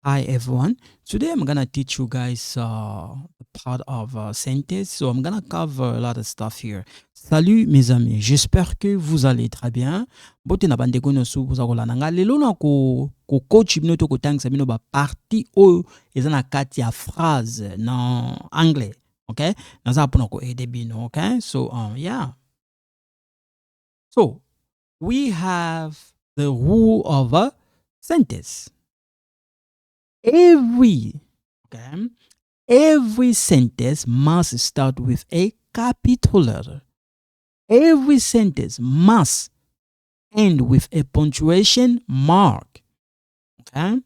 Hi everyone. Today I'm gonna teach you guys the part of sentence. So I'm gonna cover a lot of stuff here. Salut mes amis, j'espère que vous allez très bien. Bote na bandeko nyonso bozakola nanga lelo na ko coach bino to kotangisa bino ba partie oyo eza na kati ya phrase na anglais. Okay? Naza pona ko aider bino, okay? So yeah. So we have the rule of a sentence. Okay, every sentence must start with a capital letter. Every sentence must end with a punctuation mark. Okay,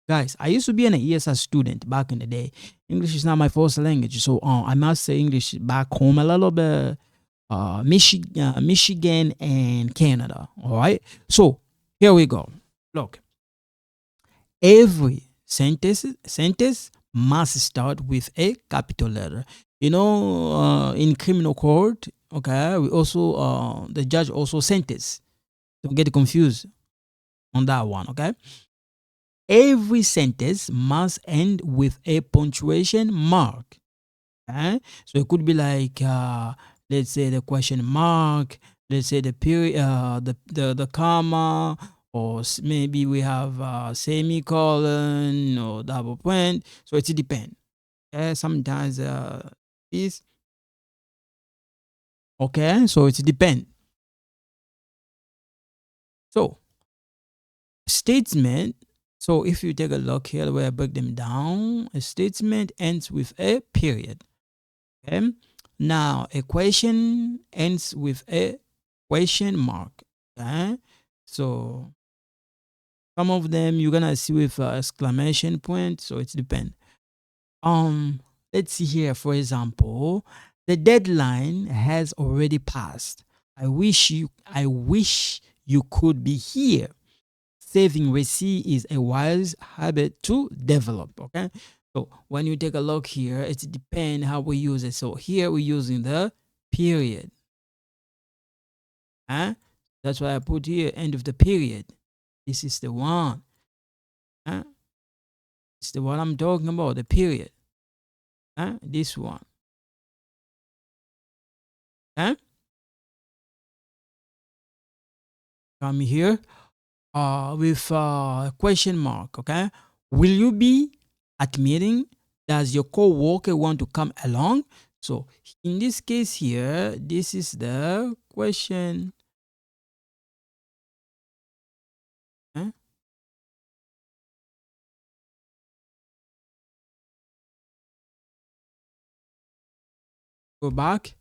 guys, I used to be an ESS student back in the day. English is not my first language, so I must say English back home a little bit. Michigan and Canada. All right, so here we go. Look, every sentence must start with a capital letter. In criminal court, okay, we also the judge also sentence. Don't get confused on that one, okay? Every sentence must end with a punctuation mark. Okay? So it could be like let's say the question mark, let's say the period, the comma, or maybe we have semicolon or double point. So it depends. Okay, sometimes this. Okay, so it depends. So statement. So if you take a look here, the way I break them down, a statement ends with a period. Okay. Now a question ends with a question mark. Okay. So some of them you're gonna see with exclamation point. So it depends. Let's see here. For example, the deadline has already passed. I wish you could be here. Saving receipt is a wise habit to develop. Okay. So when you take a look here, it depends how we use it. So here we're using the period. Huh? That's why I put here end of the period. This is the one. Huh? It's the one I'm talking about, the period. Huh? This one. Huh? Come here with a question mark. Okay. Will you be at meeting? Does your co-worker want to come along? So in this case here, this is the question. Huh? Go back.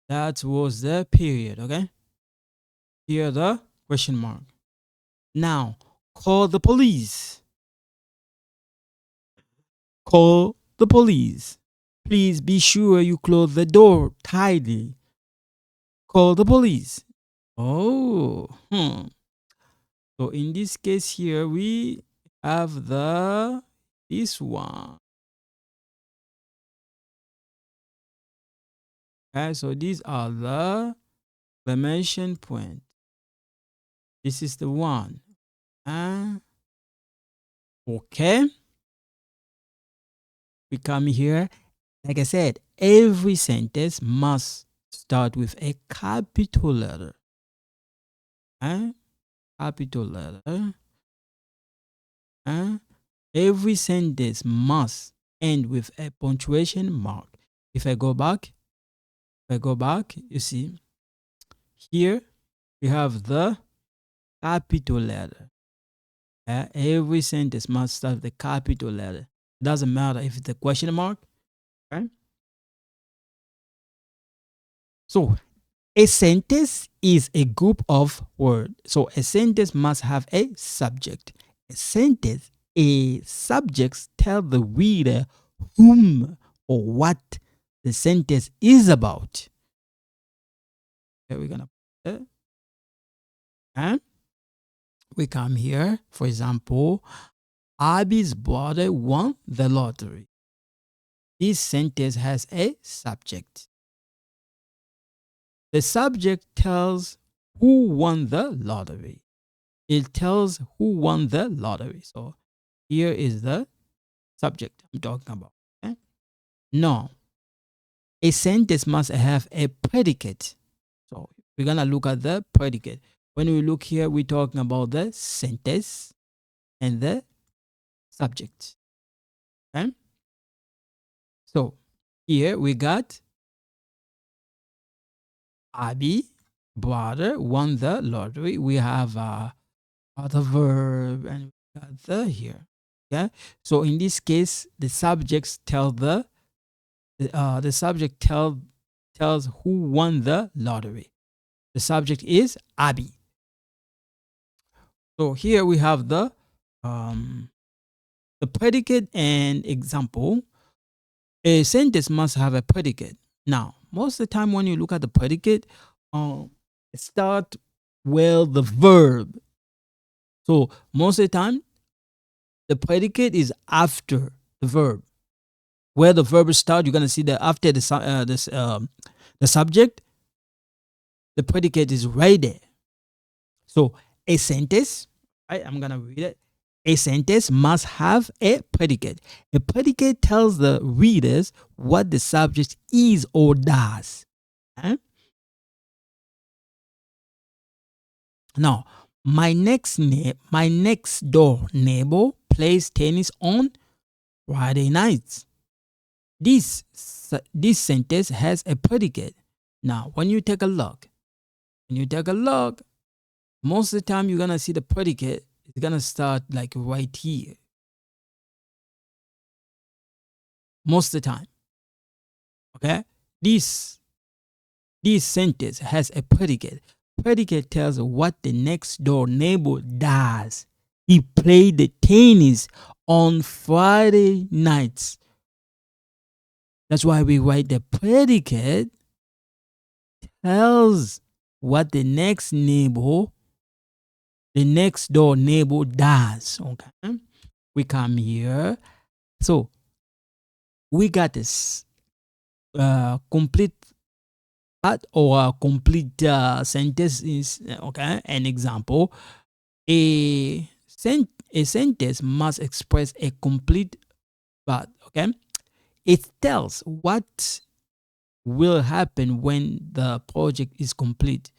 That was the period. Okay. Here the question mark. Now call the police. Call the police. Please be sure you close the door tightly. Call the police. Oh. So in this case here, we have this one. Okay, so these are the exclamation point. This is the one. Okay. We come here. Like I said, every sentence must start with a capital letter. Capital letter. Every sentence must end with a punctuation mark. If I go back, you see, here we have the capital letter. Every sentence must start with a capital letter. It doesn't matter if it's a question mark. Okay? So a sentence is a group of words. So a sentence must have a subject. A subject tells the reader whom or what the sentence is about. Okay, we're gonna put it. And we come here, for example, Abby's brother won the lottery. This sentence has a subject. The subject tells who won the lottery. It tells who won the lottery. So Here is the subject I'm talking about. Okay? Now, a sentence must have a predicate. So we're gonna look at the predicate. When we look here, we're talking about the sentence and the subject. Okay? So here we got Abby, brother, won the lottery. We have the verb and we got the here. Okay? So in this case, the subjects tell the subject tells who won the lottery. The subject is Abby. So here we have the predicate and example. A sentence must have a predicate. Now, most of the time when you look at the predicate, it start with the verb. So most of the time, the predicate is after the verb. Where the verb start, you're gonna see that after the subject, the predicate is right there. So a sentence, right? I'm gonna read it. A sentence must have a predicate. A predicate tells the readers what the subject is or does. Okay? Now, my next door neighbor plays tennis on Friday nights. This sentence has a predicate. Now, when you take a look, most of the time you're gonna see the predicate is gonna start like right here. Most of the time. Okay? This sentence has a predicate. Predicate tells what the next door neighbor does. He played the tennis on Friday nights. That's why we write the predicate tells what the next door neighbor does. Okay? We come here. So we got this complete part or a complete sentence is okay. An example: a sentence must express a complete part. Okay, it tells what will happen when the project is complete.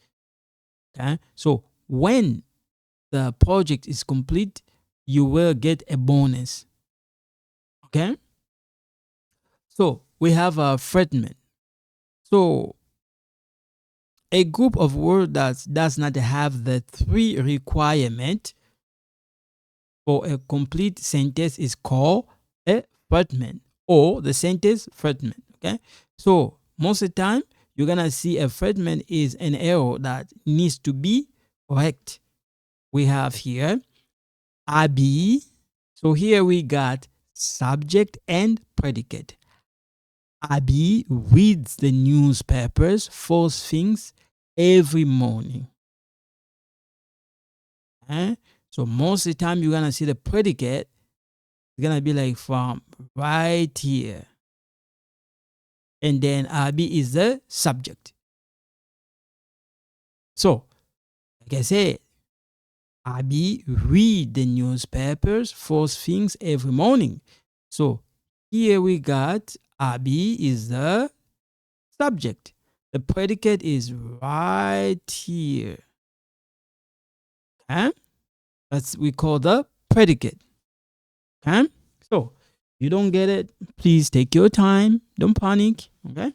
Okay, so when the project is complete, you will get a bonus. Okay, so we have a fragment. So a group of words that does not have the three requirements for a complete sentence is called a fragment or the sentence fragment. Okay, so most of the time you're gonna see a fragment is an error that needs to be correct. We have here Abby. So here we got subject and predicate. Abby reads the newspapers first things every morning. So most of the time you're gonna see the predicate. It's gonna be like from right here. And then Abby is the subject. So, like I said, Abby read the newspapers first things every morning. So here we got Abby is the subject. The predicate is right here. Okay? That's we call the predicate. Okay? So you don't get it, please take your time. Don't panic. Okay?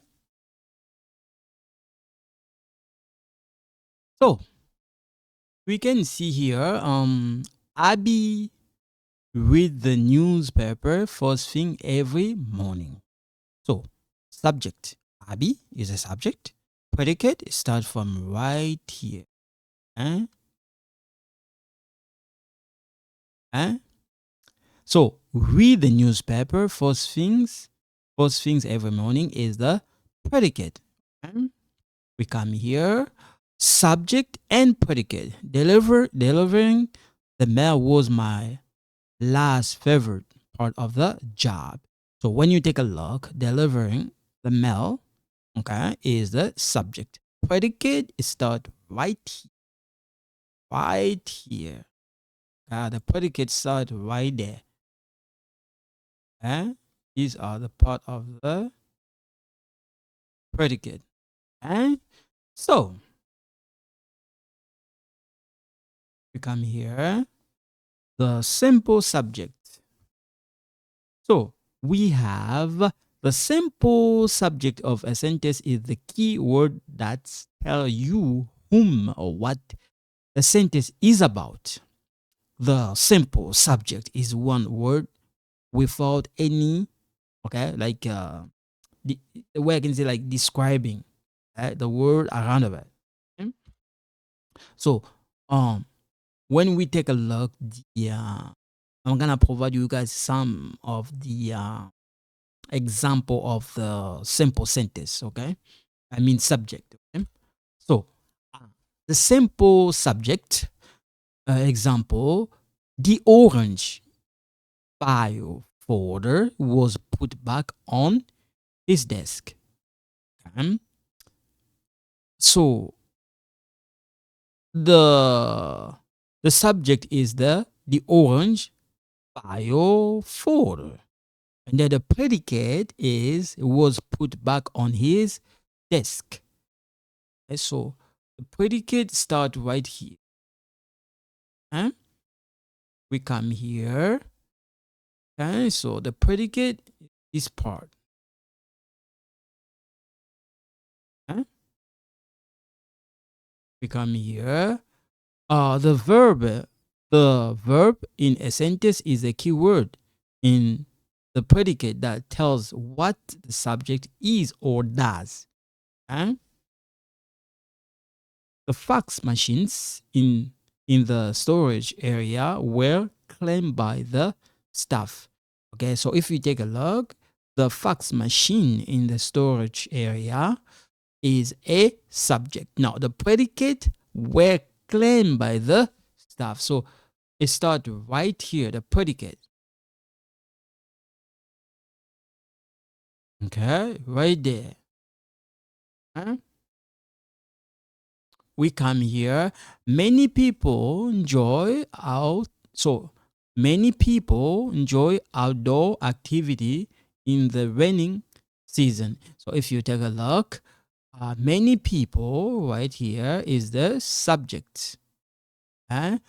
So we can see here Abby read the newspaper first thing every morning. So subject Abby is a subject. Predicate start from right here. Eh? Eh? So read the newspaper first things every morning is the predicate. Okay? We come here. Subject and predicate. Delivering the mail was my last favorite part of the job. So when you take a look, delivering the mail, okay, is the subject. Predicate is start right here. The predicate start right there. Okay? These are the part of the predicate. Okay? So we come here, the simple subject. So we have the simple subject of a sentence is the key word that tell you whom or what the sentence is about. The simple subject is one word without any, okay, like the way I can say like describing the word around of it. Okay? So when we take a look, I'm gonna provide you guys some of the example of the simple sentence. Okay, I mean subject. Okay, so the simple subject example: the orange file folder was put back on his desk. Okay? So the the subject is the orange file folder. And then the predicate is was put back on his desk. Okay, so the predicate start right here. Huh? We come here. Okay, so the predicate is part. Okay? We come here. The verb in a sentence is a key word in the predicate that tells what the subject is or does. Okay? The fax machines in the storage area were claimed by the staff. Okay, so if you take a look, the fax machine in the storage area is a subject. Now, the predicate were claimed by the staff. So it starts right here, the predicate. Okay, right there. Huh? We come here. Many people enjoy out. So many people enjoy outdoor activity in the raining season. So if you take a look, many people right here is the subject. Huh?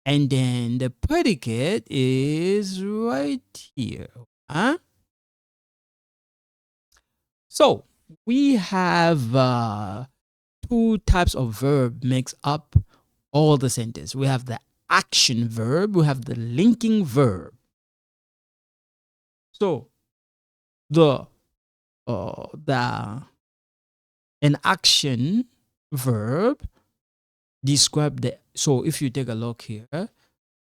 And then the predicate is right here. Huh? So we have two types of verb makes up all the sentence. We have the action verb, we have the linking verb. So the an action verb describe the, so if you take a look here,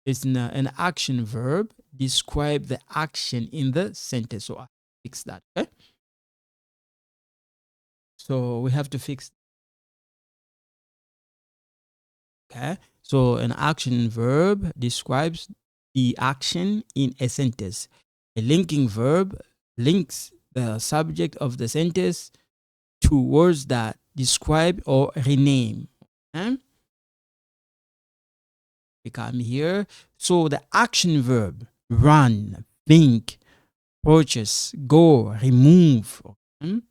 it's an action verb describe the action in the sentence. So I fix that. Okay. So we have to fix. Okay. So an action verb describes the action in a sentence. A linking verb links the subject of the sentence to words that describe or rename. Okay? We come here. So the action verb run, think, purchase, go, remove. Okay?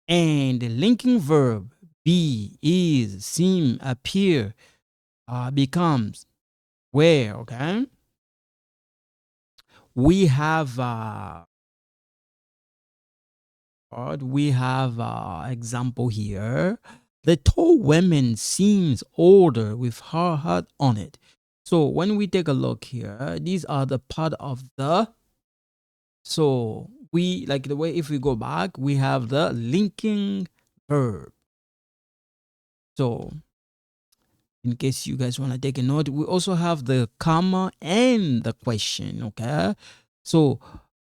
And the linking verb be, is, seem, appear, becomes, where. Okay? We have example here. The tall woman seems older with her hat on it. So when we take a look here, these are the part of the, so we like the way if we go back, we have the linking verb. So in case you guys want to take a note, we also have the comma and the question. Okay. So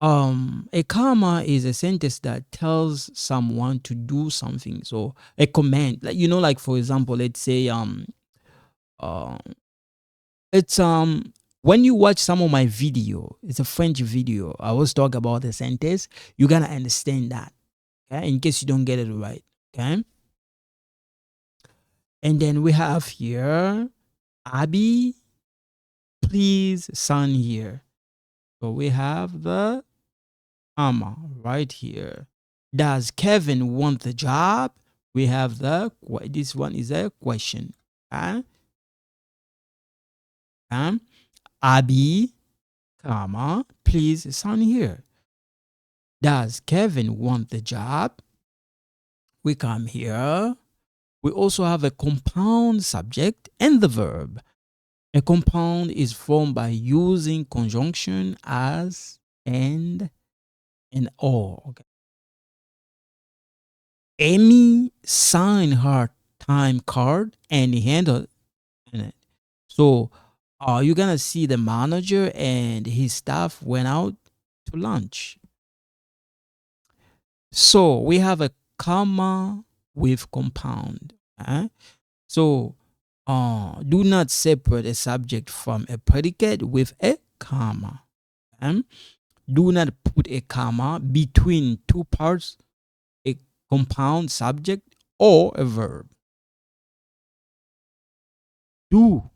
a comma is a sentence that tells someone to do something. So a command, like like for example, let's say uh, it's when you watch some of my video, it's a French video, I was talking about the sentence, you're gonna understand that. Okay, in case you don't get it right. Okay. And then we have here Abby, please sign here. So we have the comma right here. Does Kevin want the job? We have this one is a question. Okay? Abby, comma, please sign here. Does Kevin want the job? We come here. We also have a compound subject and the verb. A compound is formed by using conjunction as and or. Okay. Amy signed her time card and handed it. So you're gonna see the manager and his staff went out to lunch. So we have a comma with compound. So do not separate a subject from a predicate with a comma. Do not put a comma between two parts, a compound subject or a verb. Do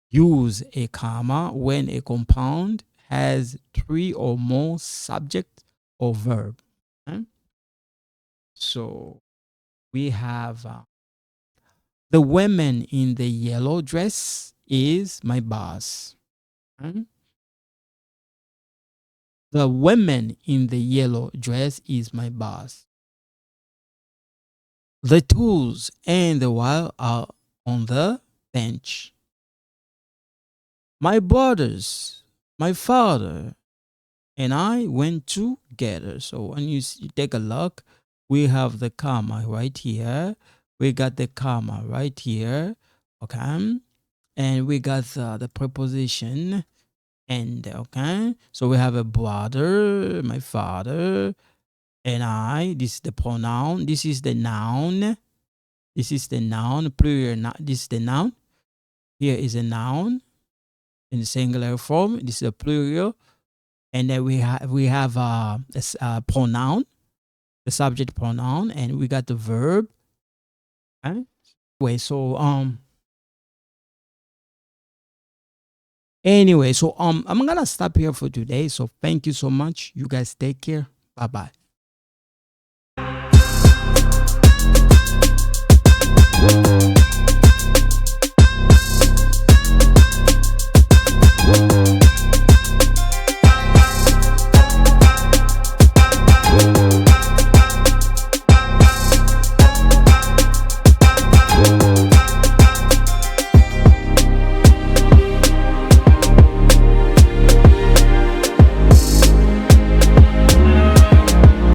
use a comma when a compound has three or more subject or verb. So we have the woman in the yellow dress is my boss. The woman in the yellow dress is my boss. The tools and the wire are on the bench. My brothers, my father, and I went together. So when you take a look, we have the comma right here. We got the comma right here. Okay. And we got the preposition and. Okay. So we have a brother, my father, and I. This is the pronoun. This is the noun. This is the noun. Plural. This is the noun. Here is a noun in singular form. This is a plural. And then we have a pronoun, the subject pronoun, and we got the verb. Okay? Wait, so I'm gonna stop here for today. So thank you so much. You guys take care. Bye bye.